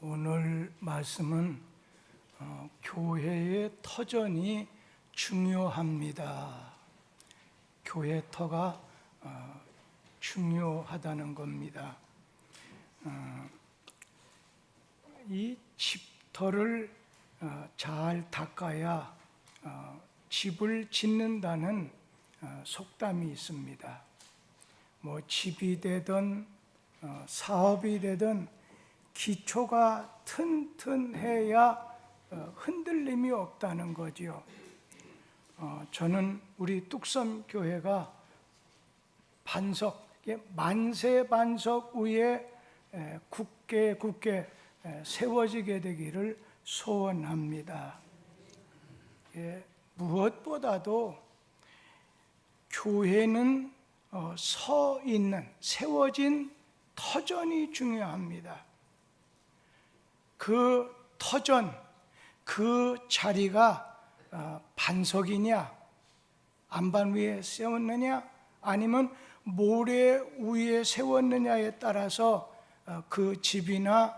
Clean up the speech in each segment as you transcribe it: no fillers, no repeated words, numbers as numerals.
오늘 말씀은 교회의 터전이 중요합니다. 교회 터가 중요하다는 겁니다. 이 집터를 잘 닦아야 집을 짓는다는 속담이 있습니다. 뭐 집이 되든 사업이 되든 기초가 튼튼해야 흔들림이 없다는 거지요. 저는 우리 뚝섬 교회가 만세 반석 위에 굳게 세워지게 되기를 소원합니다. 무엇보다도 교회는 세워진 터전이 중요합니다. 그 터전, 그 자리가 반석이냐, 안반 위에 세웠느냐, 아니면 모래 위에 세웠느냐에 따라서 그 집이나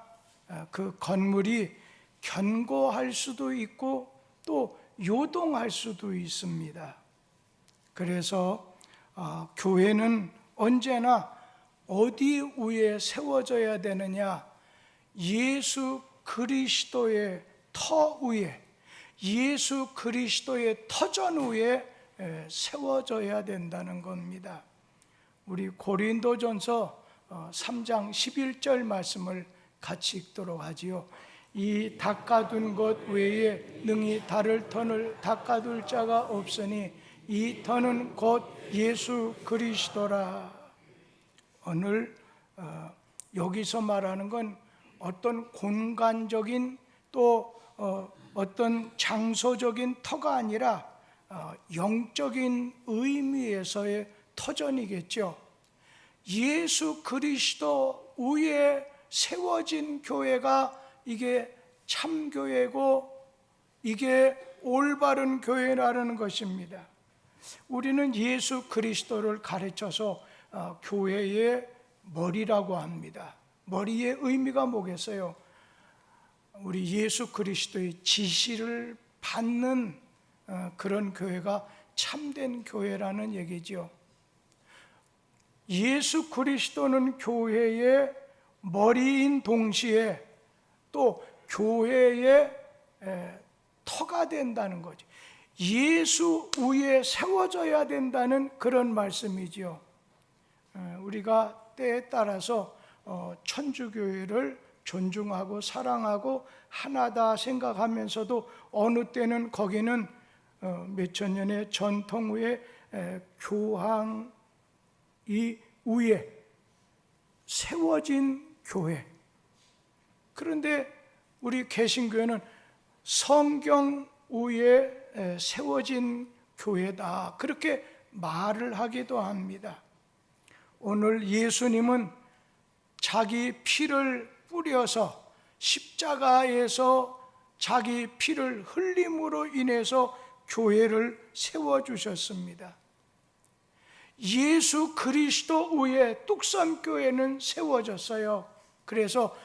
그 건물이 견고할 수도 있고 또 요동할 수도 있습니다. 그래서 교회는 언제나 어디 위에 세워져야 되느냐? 예수 그리스도의 터 위에, 예수 그리스도의 터전 위에 세워져야 된다는 겁니다. 우리 고린도전서 3장 11절 말씀을 같이 읽도록 하지요. 이 닦아둔 것 외에 능히 다를 터를 닦아둘 자가 없으니 이 터는 곧 예수 그리스도라. 오늘 여기서 말하는 건 어떤 공간적인 또 어떤 장소적인 터가 아니라 영적인 의미에서의 터전이겠죠. 예수 그리스도 위에 세워진 교회가 이게 참교회고 이게 올바른 교회라는 것입니다. 우리는 예수 그리스도를 가르쳐서 교회의 머리라고 합니다. 머리의 의미가 뭐겠어요? 우리 예수 그리스도의 지시를 받는 그런 교회가 참된 교회라는 얘기죠. 예수 그리스도는 교회의 머리인 동시에 또 교회의 터가 된다는 거죠. 예수 위에 세워져야 된다는 그런 말씀이지요. 우리가 때에 따라서 천주교회를 존중하고 사랑하고 하나다 생각하면서도 어느 때는 거기는 몇천 년의 전통 위에 교황이 위에 세워진 교회. 그런데 우리 개신교회는 성경 위에 세워진 교회다, 그렇게 말을 하기도 합니다. 오늘 예수님은 자기 피를 뿌려서 십자가에서 자기 피를 흘림으로 인해서 교회를 세워주셨습니다. 예수 그리스도 위에 뚝섬교회는 세워졌어요. 그래서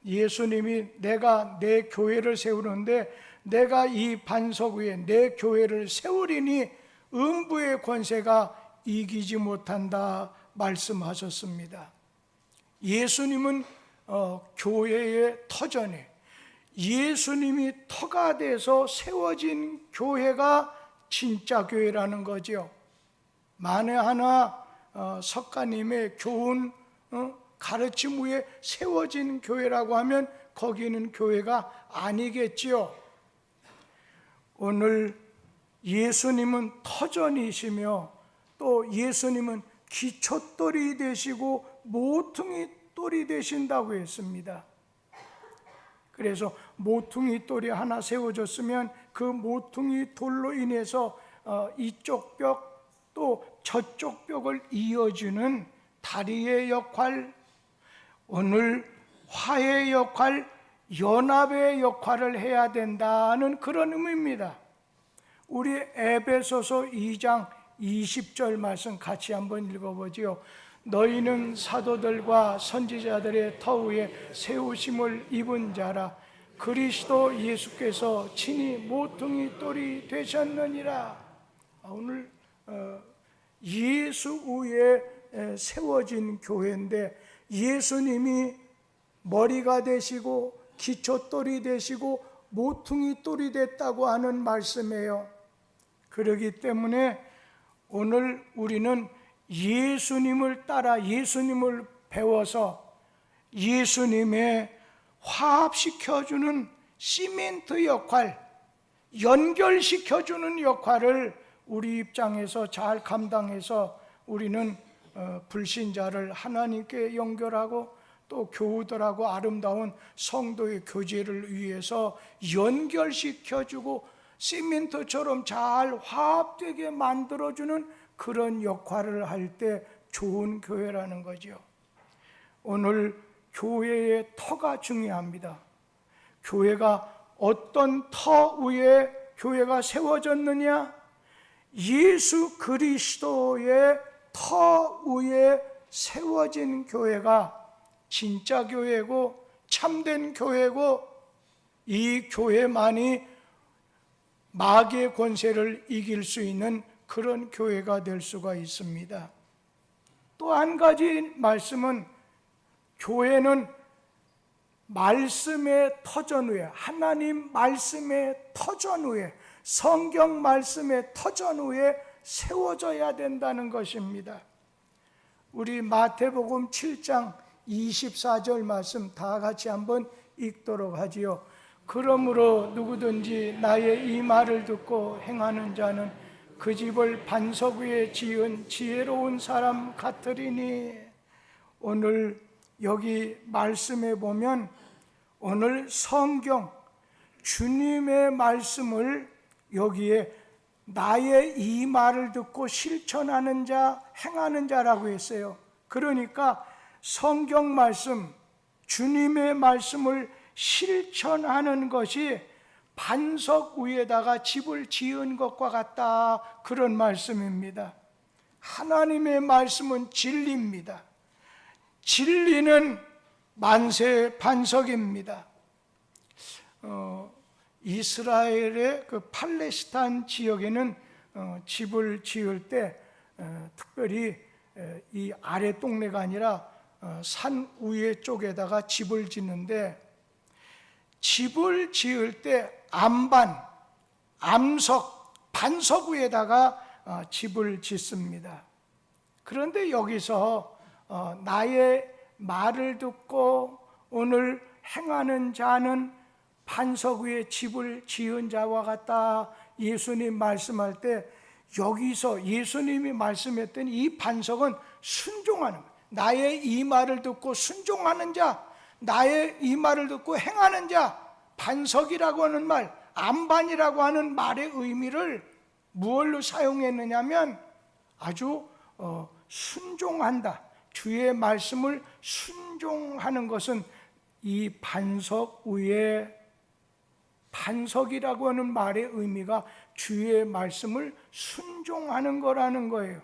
예수님이 내가 내 교회를 세우는데 내가 이 반석 위에 내 교회를 세우리니 음부의 권세가 이기지 못한다 말씀하셨습니다. 예수님은 교회의 터전에 예수님이 터가 돼서 세워진 교회가 진짜 교회라는 거죠. 만에 하나 석가님의 교훈 가르침 위에 세워진 교회라고 하면 거기는 교회가 아니겠지요. 오늘 예수님은 터전이시며 또 예수님은 기초돌이 되시고 모퉁이 돌이 되신다고 했습니다. 그래서 모퉁이 돌이 하나 세워졌으면 그 모퉁이 돌로 인해서 이쪽 벽 또 저쪽 벽을 이어주는 다리의 역할, 오늘 화해의 역할, 연합의 역할을 해야 된다는 그런 의미입니다. 우리 에베소서 2장 20절 말씀 같이 한번 읽어보지요. 너희는 사도들과 선지자들의 터 위에 세우심을 입은 자라. 그리스도 예수께서 친히 모퉁이 돌이 되셨느니라. 오늘 예수 위에 세워진 교회인데 예수님이 머리가 되시고 기초돌이 되시고 모퉁이 돌이 됐다고 하는 말씀이에요. 그렇기 때문에 오늘 우리는 예수님을 따라 예수님을 배워서 예수님의 화합시켜주는 시멘트 역할, 연결시켜주는 역할을 우리 입장에서 잘 감당해서 우리는 불신자를 하나님께 연결하고 또 교우들하고 아름다운 성도의 교제를 위해서 연결시켜주고 시멘트처럼 잘 화합되게 만들어주는 그런 역할을 할 때 좋은 교회라는 거죠. 오늘 교회의 터가 중요합니다. 교회가 어떤 터 위에 교회가 세워졌느냐? 예수 그리스도의 터 위에 세워진 교회가 진짜 교회고 참된 교회고, 이 교회만이 마귀의 권세를 이길 수 있는 그런 교회가 될 수가 있습니다. 또 한 가지 말씀은, 교회는 말씀의 터전 위에, 하나님 말씀의 터전 위에, 성경 말씀의 터전 위에 세워져야 된다는 것입니다. 우리 마태복음 7장 24절 말씀 다 같이 한번 읽도록 하지요. 그러므로 누구든지 나의 이 말을 듣고 행하는 자는 그 집을 반석 위에 지은 지혜로운 사람 같으리니. 오늘 여기 말씀에 보면 오늘 성경 주님의 말씀을 여기에 나의 이 말을 듣고 실천하는 자, 행하는 자라고 했어요. 그러니까 성경 말씀, 주님의 말씀을 실천하는 것이 반석 위에다가 집을 지은 것과 같다, 그런 말씀입니다. 하나님의 말씀은 진리입니다. 진리는 만세의 반석입니다. 이스라엘의 그 팔레스타인 지역에는 집을 지을 때 특별히 이 아래 동네가 아니라 산 위에 쪽에다가 집을 짓는데, 집을 지을 때 암반, 암석, 반석 위에다가 집을 짓습니다. 그런데 여기서 나의 말을 듣고 오늘 행하는 자는 반석 위에 집을 지은 자와 같다, 예수님 말씀할 때 여기서 예수님이 말씀했던 이 반석은 순종하는 거예요. 나의 이 말을 듣고 순종하는 자, 나의 이 말을 듣고 행하는 자, 반석이라고 하는 말, 암반이라고 하는 말의 의미를 무엇로 사용했느냐면 아주 순종한다, 주의 말씀을 순종하는 것은 이 반석 위에, 반석이라고 하는 말의 의미가 주의 말씀을 순종하는 거라는 거예요.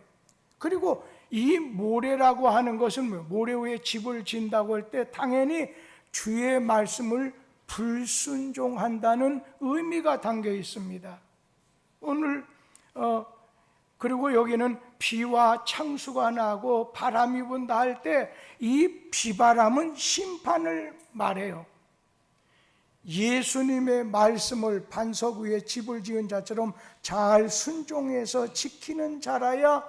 그리고 이 모래라고 하는 것은 뭐예요? 모래 위에 집을 짓는다고 할 때 당연히 주의 말씀을 불순종한다는 의미가 담겨 있습니다. 오늘 그리고 여기는 비와 창수가 나고 바람이 분다 할 때 이 비바람은 심판을 말해요. 예수님의 말씀을 반석 위에 집을 지은 자처럼 잘 순종해서 지키는 자라야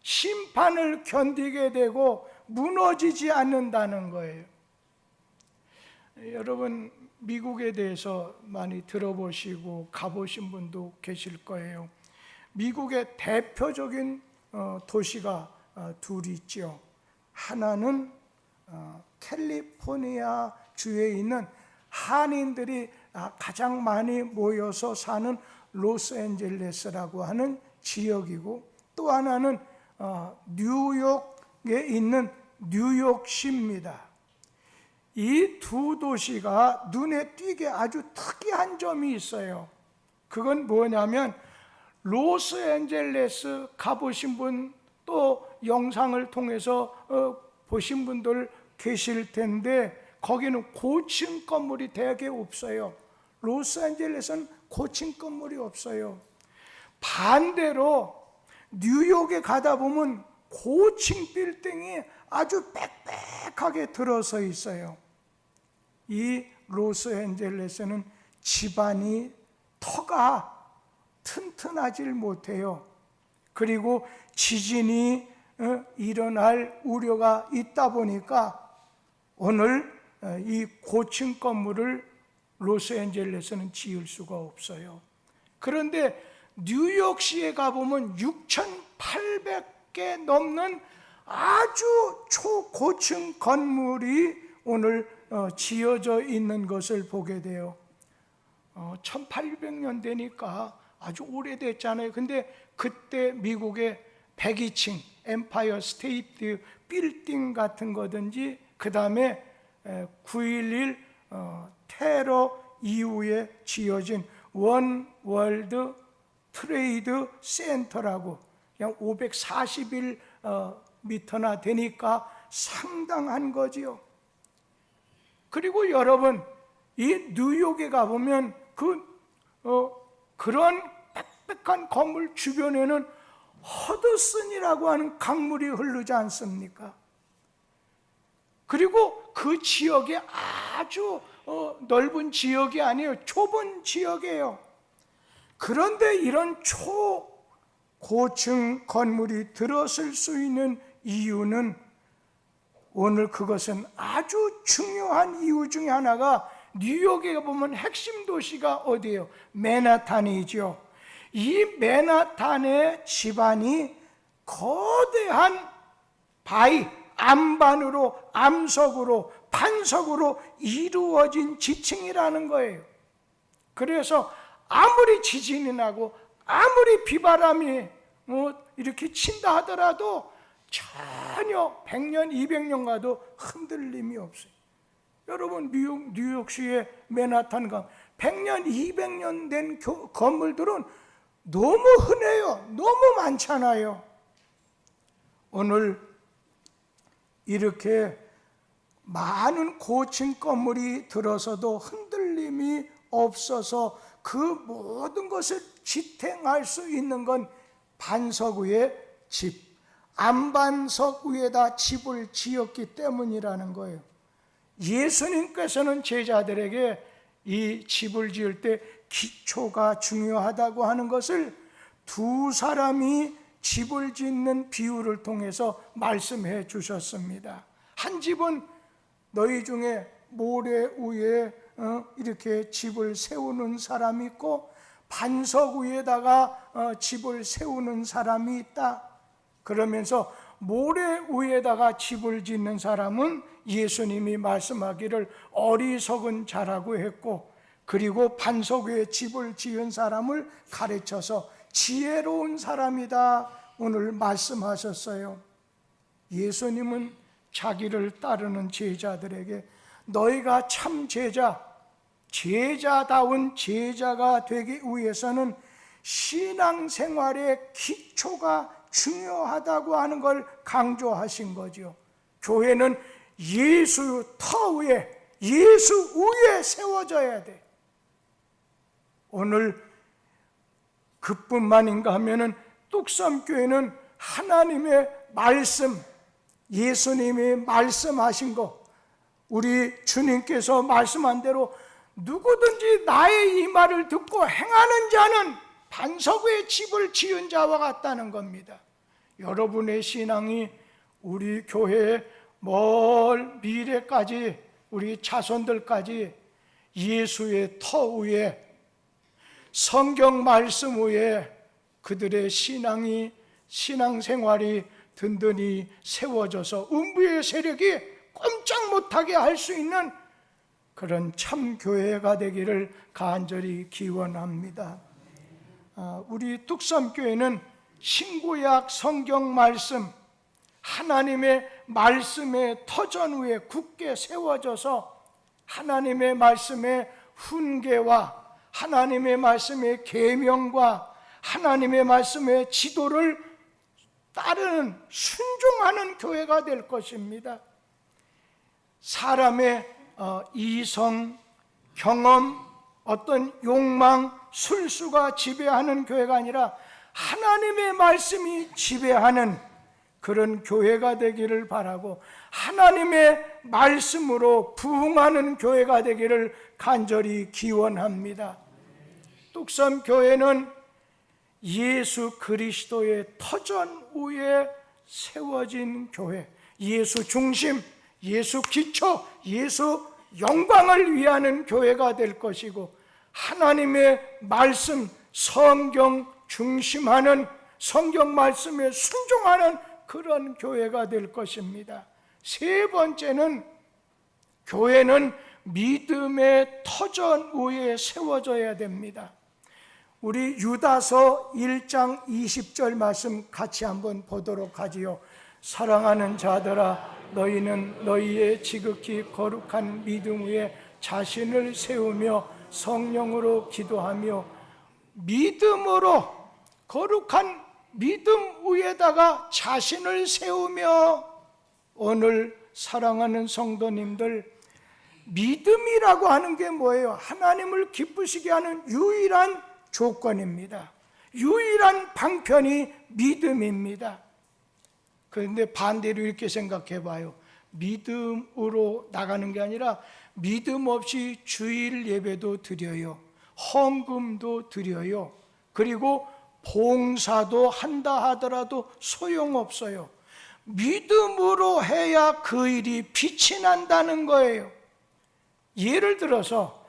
심판을 견디게 되고 무너지지 않는다는 거예요. 여러분, 미국에 대해서 많이 들어보시고 가보신 분도 계실 거예요. 미국의 대표적인 도시가 둘이 있죠. 하나는 캘리포니아 주에 있는 한인들이 가장 많이 모여서 사는 로스앤젤레스라고 하는 지역이고, 또 하나는 뉴욕에 있는 뉴욕시입니다. 이 두 도시가 눈에 띄게 아주 특이한 점이 있어요. 그건 뭐냐면, 로스앤젤레스 가보신 분, 또 영상을 통해서 보신 분들 계실 텐데 거기는 고층 건물이 되게 없어요. 로스앤젤레스는 고층 건물이 없어요. 반대로 뉴욕에 가다 보면 고층 빌딩이 아주 빽빽하게 들어서 있어요. 이 로스앤젤레스는 집안이 터가 튼튼하질 못해요. 그리고 지진이 일어날 우려가 있다 보니까 오늘 이 고층 건물을 로스앤젤레스는 지을 수가 없어요. 그런데 뉴욕시에 가보면 6,800개 넘는 아주 초고층 건물이 오늘 지어져 있는 것을 보게 돼요. 1800년 되니까 아주 오래됐잖아요. 근데 그때 미국의 102층 엠파이어 스테이트 빌딩 같은 거든지 그 다음에 9.11 테러 이후에 지어진 원 월드 트레이드 센터라고 그냥 541m나 되니까 상당한 거지요. 그리고 여러분, 이 뉴욕에 가보면 그런 빽빽한 건물 주변에는 허드슨이라고 하는 강물이 흐르지 않습니까? 그리고 그 지역이 아주 넓은 지역이 아니에요. 좁은 지역이에요. 그런데 이런 초고층 건물이 들어설 수 있는 이유는 오늘 그것은 아주 중요한 이유 중에 하나가 뉴욕에 보면 핵심 도시가 어디예요? 맨하탄이죠. 이 맨하탄의 집안이 거대한 바위, 암반으로, 암석으로, 반석으로 이루어진 지층이라는 거예요. 그래서 아무리 지진이 나고 아무리 비바람이 이렇게 친다 하더라도 전혀 100년, 200년 가도 흔들림이 없어요. 여러분, 뉴욕시의 맨하탄강 100년, 200년 된 건물들은 너무 흔해요. 너무 많잖아요. 오늘 이렇게 많은 고층 건물이 들어서도 흔들림이 없어서 그 모든 것을 지탱할 수 있는 건 반석 위에 집, 암반석 위에다 집을 지었기 때문이라는 거예요. 예수님께서는 제자들에게 이 집을 지을 때 기초가 중요하다고 하는 것을 두 사람이 집을 짓는 비유를 통해서 말씀해 주셨습니다. 한 집은 너희 중에 모래 위에 이렇게 집을 세우는 사람이 있고 반석 위에다가 집을 세우는 사람이 있다. 그러면서 모래 위에다가 집을 짓는 사람은 예수님이 말씀하기를 어리석은 자라고 했고, 그리고 반석 위에 집을 지은 사람을 가르쳐서 지혜로운 사람이다 오늘 말씀하셨어요. 예수님은 자기를 따르는 제자들에게 너희가 참 제자다운 제자가 되기 위해서는 신앙생활의 기초가 중요하다고 하는 걸 강조하신 거죠. 교회는 예수 터 위에, 예수 위에 세워져야 돼. 오늘 그뿐만인가 하면은 뚝섬교회는 하나님의 말씀, 예수님이 말씀하신 거, 우리 주님께서 말씀한 대로 누구든지 나의 이 말을 듣고 행하는 자는 반석 위에 집을 지은 자와 같다는 겁니다. 여러분의 신앙이 우리 교회의 먼 미래까지, 우리 자손들까지 예수의 터 위에, 성경 말씀 위에 그들의 신앙생활이 든든히 세워져서 음부의 세력이 꼼짝 못하게 할 수 있는 그런 참 교회가 되기를 간절히 기원합니다. 우리 뚝섬교회는 신구약 성경 말씀, 하나님의 말씀의 터전 위에 굳게 세워져서 하나님의 말씀의 훈계와 하나님의 말씀의 계명과 하나님의 말씀의 지도를 따르는, 순종하는 교회가 될 것입니다. 사람의 이성, 경험, 어떤 욕망, 술수가 지배하는 교회가 아니라 하나님의 말씀이 지배하는 그런 교회가 되기를 바라고, 하나님의 말씀으로 부흥하는 교회가 되기를 간절히 기원합니다. 뚝섬 교회는 예수 그리스도의 터전 위에 세워진 교회, 예수 중심, 예수 기초, 예수 영광을 위하는 교회가 될 것이고, 하나님의 말씀, 성경 중심하는, 성경 말씀에 순종하는 그런 교회가 될 것입니다. 세 번째는, 교회는 믿음의 터전 위에 세워져야 됩니다. 우리 유다서 1장 20절 말씀 같이 한번 보도록 하지요. 사랑하는 자들아, 너희는 너희의 지극히 거룩한 믿음 위에 자신을 세우며 성령으로 기도하며, 믿음으로, 거룩한 믿음 위에다가 자신을 세우며, 오늘 사랑하는 성도님들, 믿음이라고 하는 게 뭐예요? 하나님을 기쁘시게 하는 유일한 조건입니다. 유일한 방편이 믿음입니다. 그런데 반대로 이렇게 생각해 봐요. 믿음으로 나가는 게 아니라 믿음 없이 주일 예배도 드려요, 헌금도 드려요, 그리고 봉사도 한다 하더라도 소용없어요. 믿음으로 해야 그 일이 빛이 난다는 거예요. 예를 들어서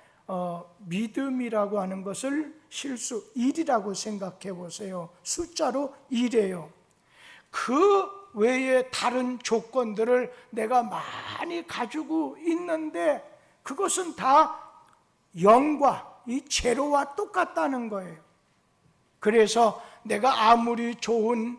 믿음이라고 하는 것을 실수 1이라고 생각해 보세요. 숫자로 1이에요. 그 외에 다른 조건들을 내가 많이 가지고 있는데 그것은 다 0과 이 제로와 똑같다는 거예요. 그래서 내가 아무리 좋은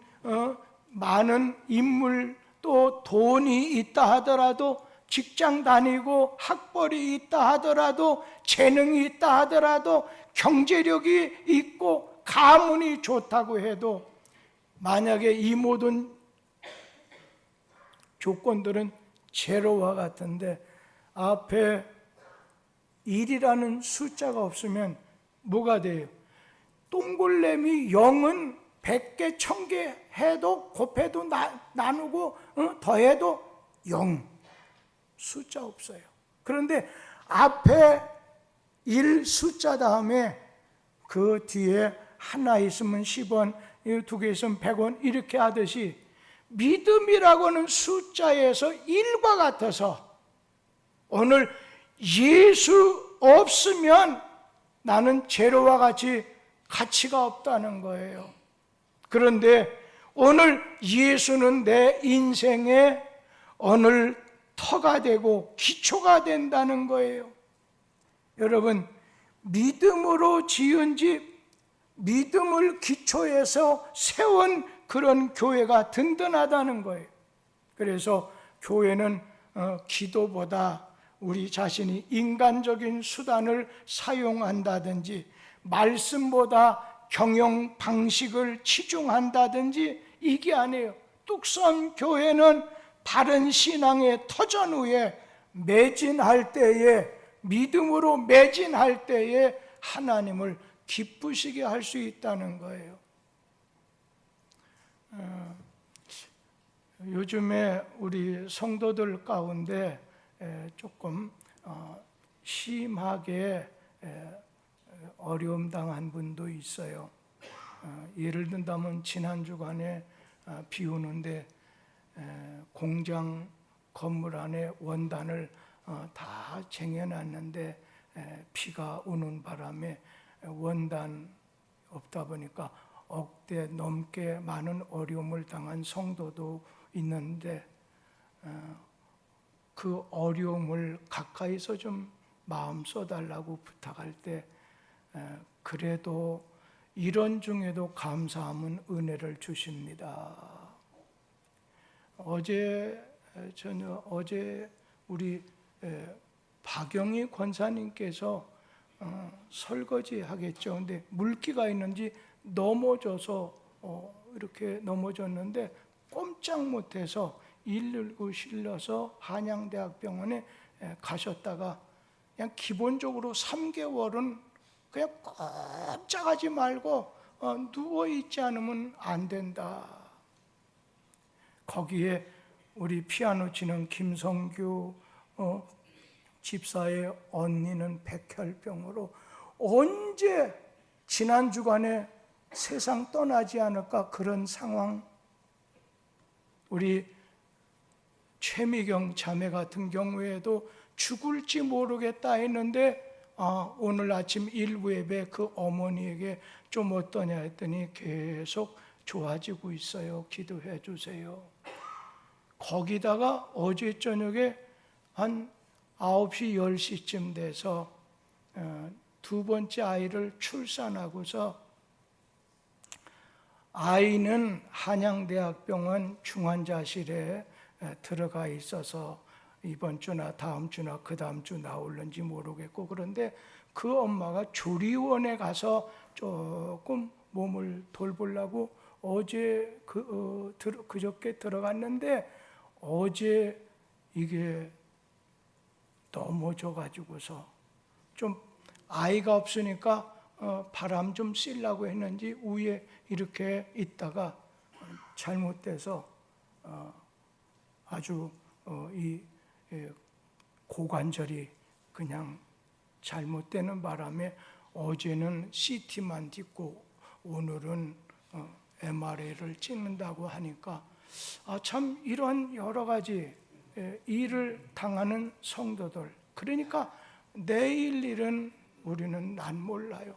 많은 인물, 또 돈이 있다 하더라도, 직장 다니고 학벌이 있다 하더라도, 재능이 있다 하더라도, 경제력이 있고 가문이 좋다고 해도, 만약에 이 모든 조건들은 제로와 같은데 앞에 1이라는 숫자가 없으면 뭐가 돼요? 동글레미 0은 100개, 1000개 해도 곱해도 나누고 더해도 0, 숫자 없어요. 그런데 앞에 1 숫자 다음에 그 뒤에 하나 있으면 10원, 2개 있으면 100원 이렇게 하듯이, 믿음이라고 하는 숫자에서 1과 같아서 오늘 예수 없으면 나는 제로와 같이 가치가 없다는 거예요. 그런데 오늘 예수는 내 인생의 오늘 터가 되고 기초가 된다는 거예요. 여러분, 믿음으로 지은 집, 믿음을 기초해서 세운 그런 교회가 든든하다는 거예요. 그래서 교회는 기도보다 우리 자신이 인간적인 수단을 사용한다든지, 말씀보다 경영 방식을 치중한다든지 이게 아니에요. 뚝섬 교회는 바른 신앙의 터전 위에 매진할 때에, 믿음으로 매진할 때에 하나님을 기쁘시게 할 수 있다는 거예요. 요즘에 우리 성도들 가운데 조금 심하게 어려움 당한 분도 있어요. 예를 든다면 지난 주간에 비 오는데 공장 건물 안에 원단을 다 쟁여놨는데 비가 오는 바람에 원단 없다 보니까 억대 넘게 많은 어려움을 당한 성도도 있는데, 그 어려움을 가까이서 좀 마음 써달라고 부탁할 때 그래도 이런 중에도 감사함은 은혜를 주십니다. 어제 우리 박영희 권사님께서 설거지 하겠죠. 근데 물기가 있는지 넘어져서 이렇게 넘어졌는데 꼼짝 못해서 119 실려서 한양대학병원에 가셨다가 그냥 기본적으로 3개월은 그냥 꼼짝하지 말고 누워있지 않으면 안 된다. 거기에 우리 피아노 치는 김성규 집사의 언니는 백혈병으로 언제 지난 주간에 세상 떠나지 않을까 그런 상황. 우리 최미경 자매 같은 경우에도 죽을지 모르겠다 했는데 오늘 아침 일부 예배 그 어머니에게 좀 어떠냐 했더니 계속 좋아지고 있어요. 기도해 주세요. 거기다가 어제 저녁에 한 9시 10시쯤 돼서 두 번째 아이를 출산하고서 아이는 한양대학병원 중환자실에 들어가 있어서 이번 주나 다음 주나 그 다음 주 나올는지 모르겠고, 그런데 그 엄마가 조리원에 가서 조금 몸을 돌보려고 어제 그저께 들어갔는데 어제 이게 넘어져 가지고서 좀 아이가 없으니까 바람 좀 쐬려고 했는지 위에 이렇게 있다가 잘못돼서 아주 이 고관절이 그냥 잘못되는 바람에 어제는 CT만 찍고 오늘은 MRI를 찍는다고 하니까 참 이런 여러 가지 일을 당하는 성도들, 그러니까 내일 일은 우리는 난 몰라요.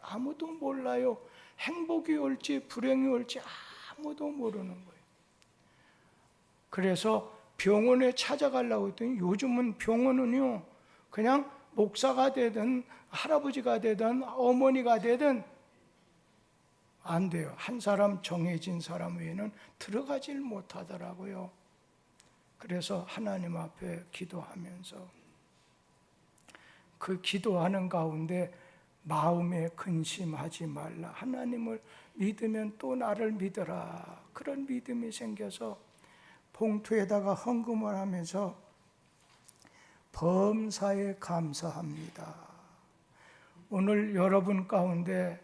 아무도 몰라요. 행복이 올지 불행이 올지 아무도 모르는 거예요. 그래서 병원에 찾아가려고 했더니 요즘은 병원은요 그냥 목사가 되든 할아버지가 되든 어머니가 되든 안 돼요. 한 사람 정해진 사람 외에는 들어가질 못하더라고요. 그래서 하나님 앞에 기도하면서 그 기도하는 가운데 마음에 근심하지 말라. 하나님을 믿으면 또 나를 믿어라. 그런 믿음이 생겨서 봉투에다가 헌금을 하면서 범사에 감사합니다. 오늘 여러분 가운데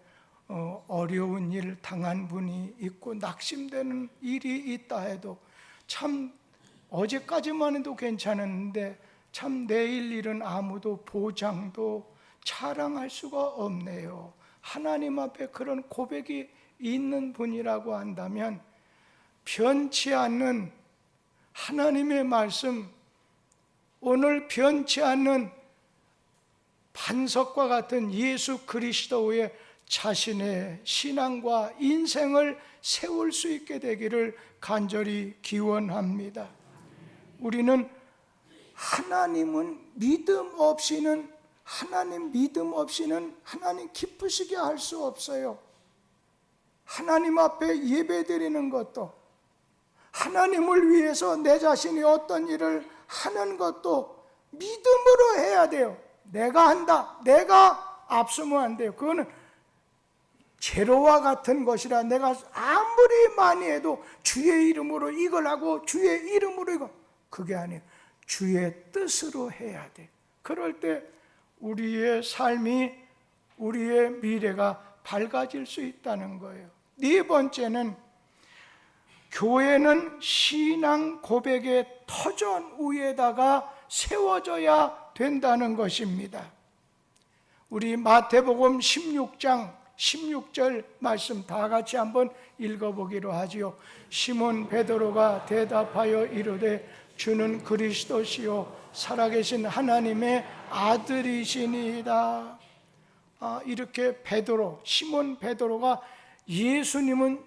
어려운 일 당한 분이 있고 낙심되는 일이 있다 해도 참 어제까지만 해도 괜찮았는데 참 내일 일은 아무도 보장도 자랑할 수가 없네요. 하나님 앞에 그런 고백이 있는 분이라고 한다면 변치 않는 하나님의 말씀, 오늘 변치 않는 반석과 같은 예수 그리스도의 자신의 신앙과 인생을 세울 수 있게 되기를 간절히 기원합니다. 우리는 하나님 믿음 없이는 하나님 기쁘시게 할 수 없어요. 하나님 앞에 예배드리는 것도, 하나님을 위해서 내 자신이 어떤 일을 하는 것도 믿음으로 해야 돼요. 내가 한다, 내가 앞서면 안 돼요. 그거는 제로와 같은 것이라 내가 아무리 많이 해도 주의 이름으로 이걸 하고 주의 이름으로 이거, 그게 아니에요. 주의 뜻으로 해야 돼. 그럴 때 우리의 삶이, 우리의 미래가 밝아질 수 있다는 거예요. 네 번째는 교회는 신앙 고백의 터전 위에다가 세워져야 된다는 것입니다. 우리 마태복음 16장 16절 말씀 다 같이 한번 읽어보기로 하지요. 시몬 베드로가 대답하여 이르되 주는 그리스도시요 살아계신 하나님의 아들이시니이다. 이렇게 시몬 베드로가 예수님은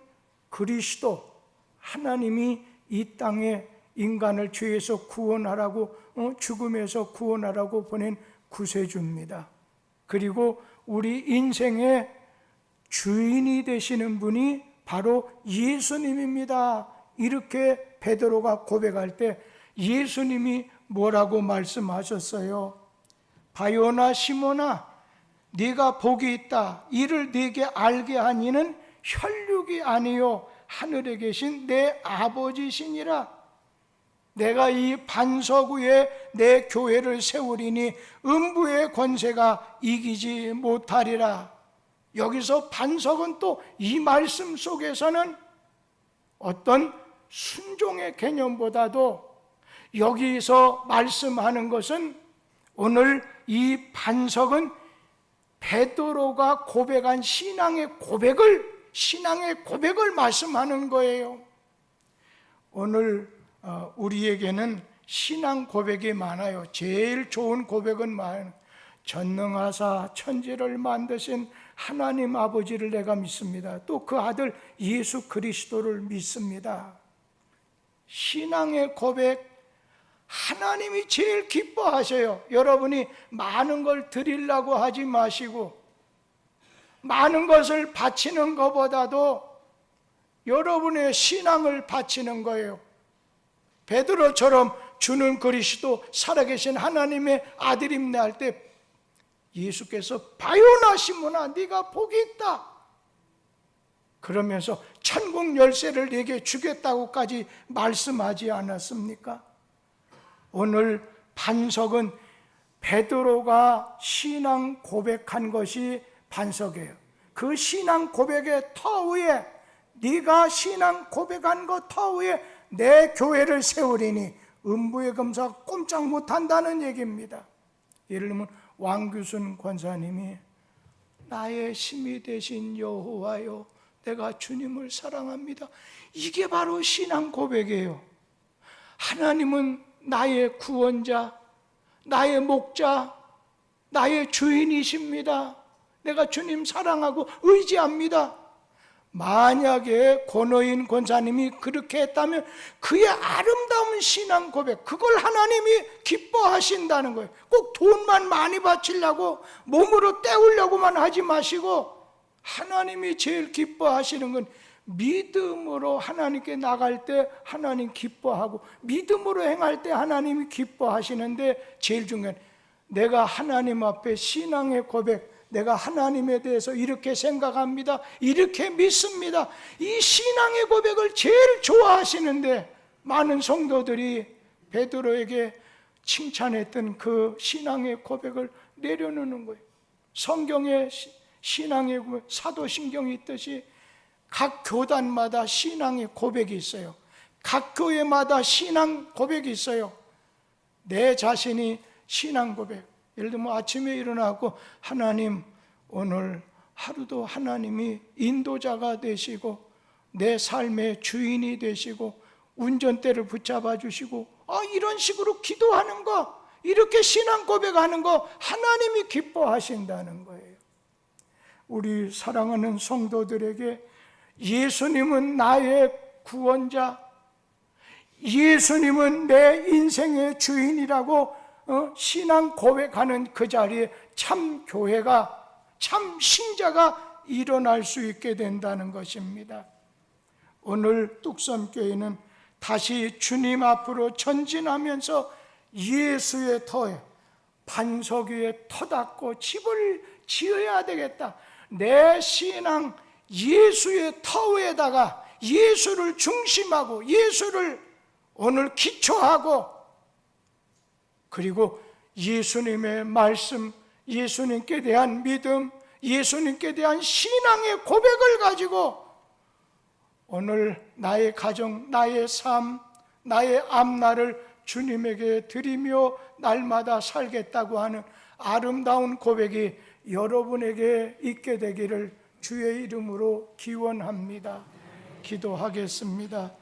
그리스도, 하나님이 이 땅에 인간을 죄에서 구원하라고, 죽음에서 구원하라고 보낸 구세주입니다. 그리고 우리 인생의 주인이 되시는 분이 바로 예수님입니다. 이렇게 베드로가 고백할 때 예수님이 뭐라고 말씀하셨어요? 바요나 시몬아, 네가 복이 있다. 이를 네게 알게 한 이는 혈육이 아니요 하늘에 계신 내 아버지시니라. 내가 이 반석 위에 내 교회를 세우리니 음부의 권세가 이기지 못하리라. 여기서 반석은 또 이 말씀 속에서는 어떤 순종의 개념보다도 여기서 말씀하는 것은 오늘 이 반석은 베드로가 고백한 신앙의 고백을 말씀하는 거예요. 오늘 우리에게는 신앙 고백이 많아요. 제일 좋은 고백은 전능하사 천지를 만드신 하나님 아버지를 내가 믿습니다. 또 그 아들 예수 그리스도를 믿습니다. 신앙의 고백, 하나님이 제일 기뻐하셔요. 여러분이 많은 걸 드리려고 하지 마시고 많은 것을 바치는 것보다도 여러분의 신앙을 바치는 거예요. 베드로처럼 주는 그리스도 살아계신 하나님의 아들임네 할 때 예수께서 바요나 시몬아 네가 복이 있다 그러면서 천국 열쇠를 네게 주겠다고까지 말씀하지 않았습니까? 오늘 반석은 베드로가 신앙 고백한 것이 반석이에요. 그 신앙 고백의 터 위에, 네가 신앙 고백한 것 터 위에 내 교회를 세우리니 음부의 검사가 꼼짝 못한다는 얘기입니다. 예를 들면 왕규순 권사님이 나의 힘이 되신 여호와여 내가 주님을 사랑합니다. 이게 바로 신앙 고백이에요. 하나님은 나의 구원자, 나의 목자, 나의 주인이십니다. 내가 주님 사랑하고 의지합니다. 만약에 권오인 권사님이 그렇게 했다면 그의 아름다운 신앙 고백, 그걸 하나님이 기뻐하신다는 거예요. 꼭 돈만 많이 바치려고 몸으로 때우려고만 하지 마시고 하나님이 제일 기뻐하시는 건 믿음으로 하나님께 나갈 때 하나님 기뻐하고 믿음으로 행할 때 하나님이 기뻐하시는데 제일 중요한 내가 하나님 앞에 신앙의 고백, 내가 하나님에 대해서 이렇게 생각합니다, 이렇게 믿습니다, 이 신앙의 고백을 제일 좋아하시는데 많은 성도들이 베드로에게 칭찬했던 그 신앙의 고백을 내려놓는 거예요. 성경에 신앙의 고백, 사도신경이 있듯이 각 교단마다 신앙의 고백이 있어요. 각 교회마다 신앙 고백이 있어요. 내 자신이 신앙 고백, 예를 들면 아침에 일어나고 하나님 오늘 하루도 하나님이 인도자가 되시고 내 삶의 주인이 되시고 운전대를 붙잡아 주시고 이런 식으로 기도하는 거, 이렇게 신앙 고백하는 거 하나님이 기뻐하신다는 거예요. 우리 사랑하는 성도들에게 예수님은 나의 구원자, 예수님은 내 인생의 주인이라고 신앙 고백하는 그 자리에 참 교회가, 참 신자가 일어날 수 있게 된다는 것입니다. 오늘 뚝섬교회는 다시 주님 앞으로 전진하면서 예수의 터에, 반석 위에 터 닦고 집을 지어야 되겠다. 내 신앙 예수의 터 위에다가 예수를 중심하고 예수를 오늘 기초하고 그리고 예수님의 말씀, 예수님께 대한 믿음, 예수님께 대한 신앙의 고백을 가지고 오늘 나의 가정, 나의 삶, 나의 앞날을 주님에게 드리며 날마다 살겠다고 하는 아름다운 고백이 여러분에게 있게 되기를 주의 이름으로 기원합니다. 기도하겠습니다.